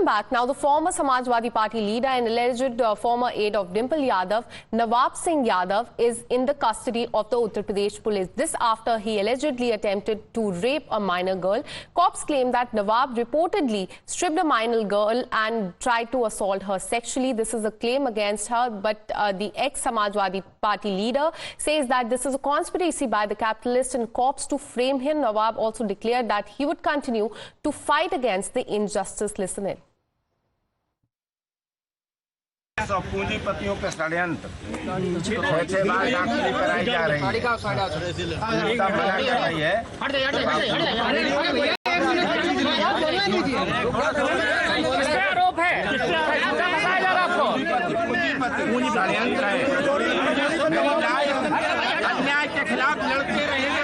back. Now, the former Samajwadi Party leader and alleged former aide of Dimple Yadav, Nawab Singh Yadav, is in the custody of the Uttar Pradesh police. This after he allegedly attempted to rape a minor girl. Cops claim that Nawab reportedly stripped a minor girl and tried to assault her sexually. This is a claim against her, but the ex-Samajwadi Party leader says that this is a conspiracy by the capitalist and cops to frame him. Nawab also declared that he would continue to fight against the injustice. Listen in. पूंजीपतियों के षड्यंत्र छह बार दाखिली कराई जा रही है। अन्याय के खिलाफ लड़ते रहेंगे।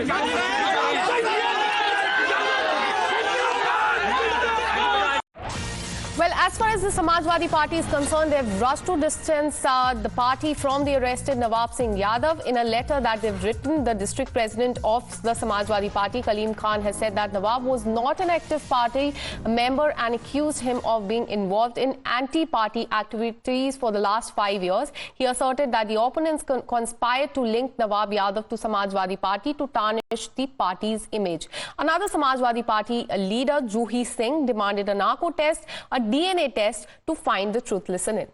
Well, as far as the Samajwadi Party is concerned, they've rushed to distance the party from the arrested Nawab Singh Yadav. In a letter that they've written, the district president of the Samajwadi Party, Kaleem Khan, has said that Nawab was not an active party member and accused him of being involved in anti-party activities for the last 5 years. He asserted that the opponents conspired to link Nawab Yadav to Samajwadi Party to tarnish the party's image. Another Samajwadi Party leader, Juhi Singh, demanded a narco test, a DNA test to find the truth. Listen in.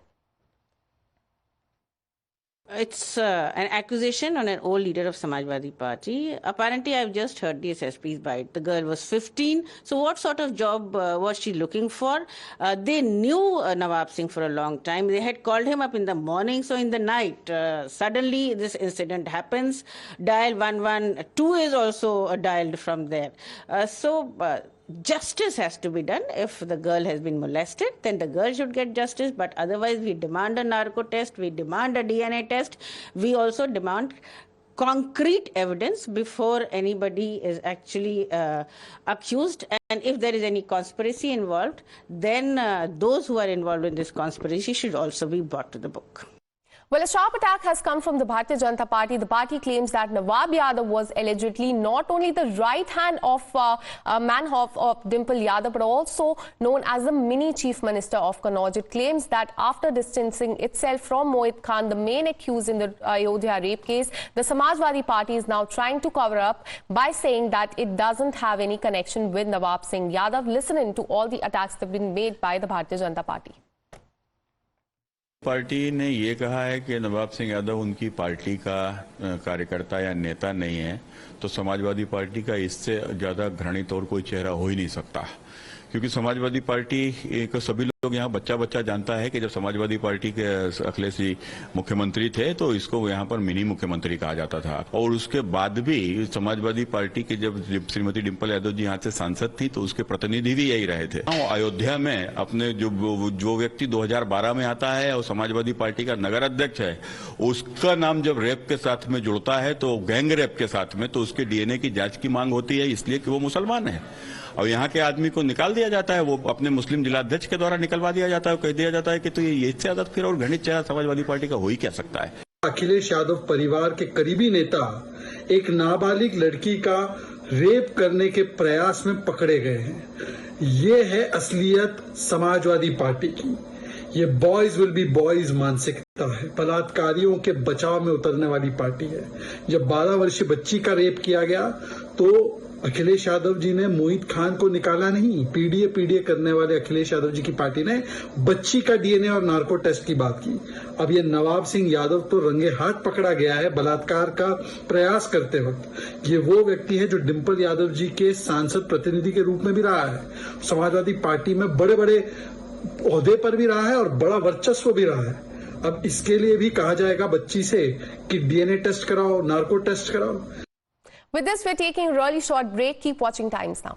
It's an accusation on an old leader of Samajwadi Party. Apparently, I've just heard the SSP's bite. The girl was 15. So what sort of job was she looking for? They knew Nawab Singh for a long time. They had called him up in the morning. So in the night, suddenly this incident happens. Dial 112 is also dialed from there. Justice has to be done. If the girl has been molested, then the girl should get justice. But otherwise, we demand a narco test, we demand a DNA test. We also demand concrete evidence before anybody is actually accused. And if there is any conspiracy involved, then those who are involved in this conspiracy should also be brought to the book. Well, a sharp attack has come from the Bharatiya Janata Party. The party claims that Nawab Yadav was allegedly not only the right hand of of Dimple Yadav, but also known as the mini chief minister of Kannauj. It claims that after distancing itself from Mohit Khan, the main accused in the Ayodhya rape case, the Samajwadi Party is now trying to cover up by saying that it doesn't have any connection with Nawab Singh Yadav. Listen in to all the attacks that have been made by the Bharatiya Janata Party. Party ने ये कहा है कि नवाब सिंह यादव उनकी party का कार्यकर्ता या नेता नहीं है, तो समाजवादी पार्टी का इससे ज्यादा घृणित और कोई चेहरा हो ही नहीं सकता, क्योंकि समाजवादी पार्टी को सभी लोग यहाँ बच्चा बच्चा जानता है कि जब समाजवादी पार्टी के अखिलेश जी मुख्यमंत्री थे तो इसको यहाँ पर मिनी मुख्यमंत्री कहा जाता था। और उसके बाद भी समाजवादी पार्टी के जब श्रीमती डिम्पल यादव जी यहाँ से सांसद थी तो उसके प्रतिनिधि भी यही रहे थे। अयोध्या में अपने जो व्यक्ति 2012 में आता है और समाजवादी पार्टी का नगर अध्यक्ष है, उसका नाम जब रेप के साथ में जुड़ता है तो गैंग रेप के साथ में, तो उसके DNA की जांच की मांग होती है, इसलिए कि वो मुसलमान है। और यहाँ के आदमी को निकाल दिया जाता है, वो अपने मुस्लिम जिलाध्यक्ष के द्वारा निकलवा दिया जाता है, कह दिया जाता है कि तो ये इससे ज्यादा फिर और घृणित चेहरा समाजवादी पार्टी का हो ही क्या सकता है। अखिलेश यादव परिवार के करीबी नेता एक नाबालिग लड़की का रेप करने के प्रयास में पकड़े गए हैं। ये है असलियत समाजवादी पार्टी की। ये बॉयज विल बी बॉयज मानसिकता है, बलात्कारियों के बचाव में उतरने वाली पार्टी है। जब 12 वर्षीय बच्ची का रेप किया गया तो अखिलेश यादव जी ने मोहित खान को निकाला नहीं, पीडीए करने वाले अखिलेश यादव जी की पार्टी ने बच्ची का DNA और नार्को टेस्ट की बात की। अब ये नवाब सिंह यादव तो रंगे हाथ पकड़ा गया है बलात्कार का प्रयास करते वक्त। ये वो व्यक्ति है जो डिम्पल यादव जी के सांसद प्रतिनिधि के रूप में भी रहा है, समाजवादी पार्टी में बड़े बड़े ओहदे पर भी रहा है और बड़ा वर्चस्व भी रहा है। अब इसके लिए भी कहा जाएगा बच्ची से कि DNA टेस्ट कराओ, नार्को टेस्ट कराओ। With this, we're taking a really short break. Keep watching Times Now.